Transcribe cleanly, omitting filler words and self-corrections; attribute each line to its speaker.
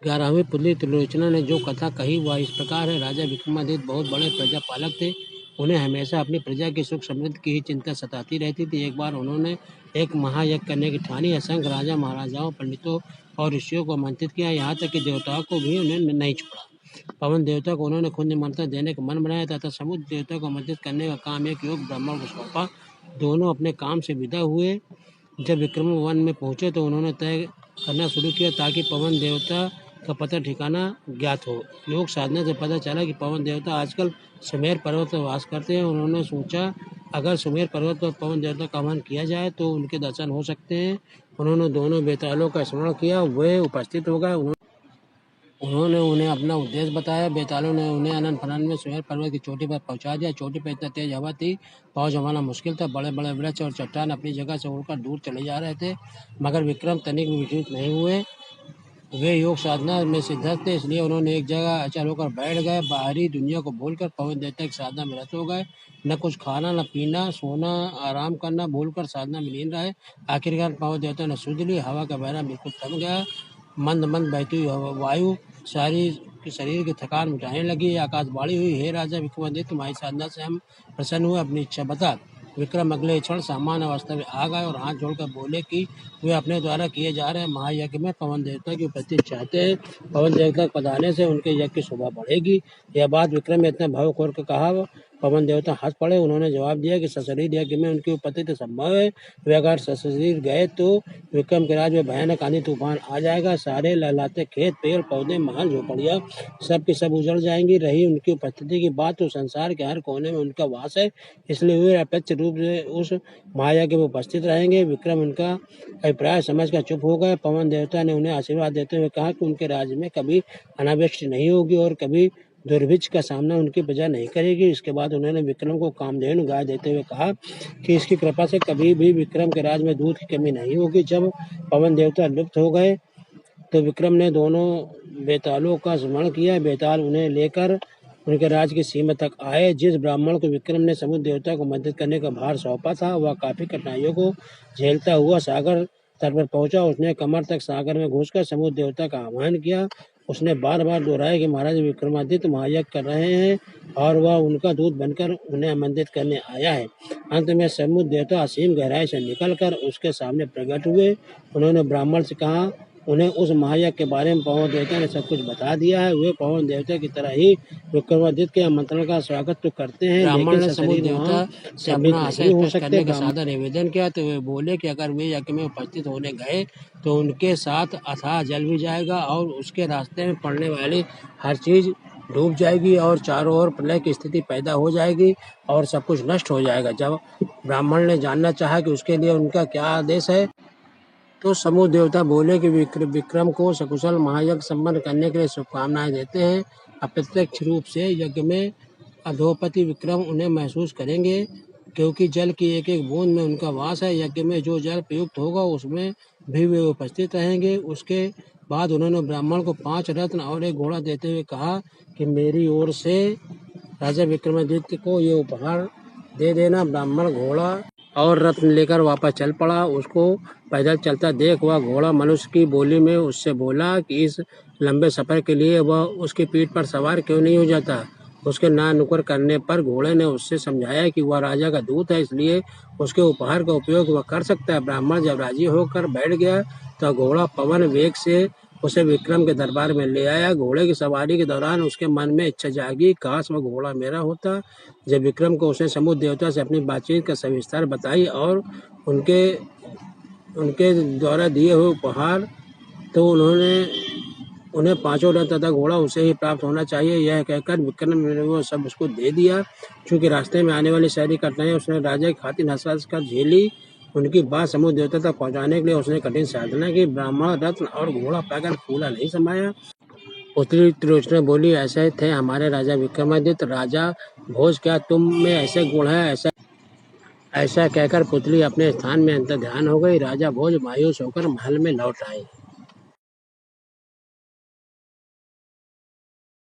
Speaker 1: 11वीं पुतली त्रिलोचना ने जो कथा कही वह इस प्रकार है। राजा विक्रमादित्य बहुत बड़े प्रजापालक थे। उन्हें हमेशा अपनी प्रजा की सुख समृद्धि की ही चिंता सताती रहती थी। एक बार उन्होंने एक महायज्ञ करने की ठानी। असंख्य राजा महाराजाओं, पंडितों और ऋषियों को आमंत्रित किया, यहाँ तक कि देवताओं को भी उन्हें नहीं छोड़ा। पवन देवता को उन्होंने खुद निमंत्रण देने का मन बनाया तथा समुद्र देवता को आमंत्रित करने का काम एक योग ब्राह्मण को सौंपा। दोनों अपने काम से विदा हुए। जब विक्रम वन में पहुंचे तो उन्होंने तय करना शुरू किया ताकि पवन देवता का पता ठिकाना ज्ञात हो। योग साधना से पता चला कि पवन देवता आजकल सुमेर पर्वत पर वास करते हैं। उन्होंने सोचा अगर सुमेर पर्वत पर पवन देवता का आह्वान किया जाए तो उनके दर्शन हो सकते हैं। उन्होंने दोनों बेतालों का स्मरण किया, वे उपस्थित हो गए। उन्होंने उन्हें अपना उद्देश्य बताया। बेतालों ने उन्हें अनंत फनन में सुमेर पर्वत की चोटी पर पहुंचा दिया। चोटी पर इतना तेज हवा थी, पाँव जमाना मुश्किल था। बड़े बड़े वृक्ष और चट्टान अपनी जगह से उड़कर दूर चले जा रहे थे, मगर विक्रम तनिक भी विचलित नहीं हुए। वे योग साधना में सिद्धस्त थे, इसलिए उन्होंने एक जगह अचल होकर बैठ गए। बाहरी दुनिया को भूलकर पवन देवता की साधना में रत हो गए। न कुछ खाना, न पीना, सोना, आराम करना, भूलकर साधना में लीन रहे। आखिरकार पवन देवता ने सूझ ली। हवा का बहना बिल्कुल थम गया। मंद मंद बहती हुई वायु शरीर की थकान मिटाने लगी। आकाशवाणी हुई, हे राजा विक्रमादित्य, तुम्हारी साधना से हम प्रसन्न हुए, अपनी इच्छा बता। विक्रम अगले क्षण सामान्य अवस्था में आ गए और हाथ जोड़कर बोले कि वे अपने द्वारा किए जा रहे महायज्ञ में पवन देवता की उपस्थिति चाहते हैं। पवन देवता के पधारने से उनके यज्ञ की शोभा बढ़ेगी। यह बात विक्रम ने इतना भावुक होकर कहा। पवन देवता हंस पड़े। उन्होंने जवाब दिया कि सशरीर यज्ञ में उनकी उपस्थिति संभव है। वे अगर सशरीर गए तो विक्रम के राज में भयानक आंधी तूफान आ जाएगा। सारे लहलाते खेत, पेड़ पौधे, महल, झोपड़ियाँ सब की सब उजड़ जाएंगी। रही उनकी उपस्थिति की बात तो संसार के हर कोने में उनका वास है, इसलिए वे अप्रत्यक्ष रूप से उस महायज्ञ में उपस्थित रहेंगे। विक्रम उनका अभिप्राय समझकर चुप हो गए। पवन देवता ने उन्हें आशीर्वाद देते हुए कहा कि उनके राज्य में कभी अनावृष्टि नहीं होगी और कभी दुर्भिक्ष का सामना उनकी प्रजा नहीं करेगी। इसके बाद उन्होंने विक्रम को कामधेनु गाय देते हुए कहा कि इसकी कृपा से कभी भी विक्रम के राज में दूध की कमी नहीं होगी। जब पवन देवता लुप्त हो गए तो विक्रम ने दोनों बेतालों का स्मरण किया। बेताल उन्हें लेकर उनके राज की सीमा तक आए। जिस ब्राह्मण को विक्रम ने समुद्र देवता को मदद करने का भार सौंपा था, वह काफी कठिनाइयों को झेलता हुआ सागर तट पर पहुंचा। उसने कमर तक सागर में घुसकर समुद्र देवता का आह्वान किया। उसने बार बार दोहराया कि महाराज विक्रमादित्य महायज्ञ कर रहे हैं और वह उनका दूत बनकर उन्हें आमंत्रित करने आया है। अंत में समुद्र देवता असीम गहराई से निकलकर उसके सामने प्रकट हुए। उन्होंने ब्राह्मण से कहा, उन्हें उस महायज्ञ के बारे में पवन देवता ने सब कुछ बता दिया है। वे पवन देवता की तरह ही विक्रमादित्य के आमंत्रण का स्वागत तो करते हैं,
Speaker 2: ब्राह्मण ने
Speaker 1: लेकिन
Speaker 2: समुद्र देवता से अपना आशय स्पष्ट करने का सादा निवेदन किया तो वे बोले कि अगर वे यज्ञ में उपस्थित होने गए तो उनके साथ अथाह जल भी जाएगा और उसके रास्ते में पड़ने वाली हर चीज डूब जाएगी और चारों ओर प्रलय की स्थिति पैदा हो जाएगी और सब कुछ नष्ट हो जाएगा। जब ब्राह्मण ने जानना चाहा कि उसके लिए उनका क्या आदेश है तो समुद्र देवता बोले कि विक्रम को सकुशल महायज्ञ संपन्न करने के लिए शुभकामनाएं देते हैं। अप्रत्यक्ष रूप से यज्ञ में अधोपति विक्रम उन्हें महसूस करेंगे, क्योंकि जल की एक एक बूंद में उनका वास है। यज्ञ में जो जल प्रयुक्त होगा उसमें भी वे उपस्थित रहेंगे। उसके बाद उन्होंने ब्राह्मण को 5 रत्न और एक घोड़ा देते हुए कहा कि मेरी ओर से राजा विक्रमादित्य को ये उपहार दे देना। ब्राह्मण घोड़ा और रत्न लेकर वापस चल पड़ा। उसको पैदल चलता देख वह घोड़ा मनुष्य की बोली में उससे बोला कि इस लंबे सफर के लिए वह उसकी पीठ पर सवार क्यों नहीं हो जाता। उसके ना नुकर करने पर घोड़े ने उससे समझाया कि वह राजा का दूत है, इसलिए उसके उपहार का उपयोग वह कर सकता है। ब्राह्मण जब राजी होकर बैठ गया तो घोड़ा पवन वेग से उसे विक्रम के दरबार में ले आया। घोड़े की सवारी के दौरान उसके मन में इच्छा जागी, काश वह घोड़ा मेरा होता। जब विक्रम को उसने समुद्र देवता से अपनी बातचीत का सविस्तार बताई और उनके द्वारा दिए हुए उपहार, तो उन्हें 5 रत्न तथा घोड़ा उसे ही प्राप्त होना चाहिए। यह कहकर विक्रम ने वो सब उसको दे दिया। चूंकि रास्ते में आने वाली सारी कठिनाइयां उसने राजा की खातिर हंस कर झेली, उनकी बात समुद्र देवता तक पहुंचाने के लिए उसने कठिन साधना की। ब्राह्मण रत्न और घोड़ा पाकर फूला नहीं समाया। पुत्री त्रिलोचना बोली, ऐसे थे हमारे राजा विक्रमादित्य। राजा भोज, क्या तुम में ऐसे गुण है? ऐसा कहकर पुतली अपने स्थान में अंतर्ध्यान हो गई। राजा भोज मायूस होकर महल में लौट आए।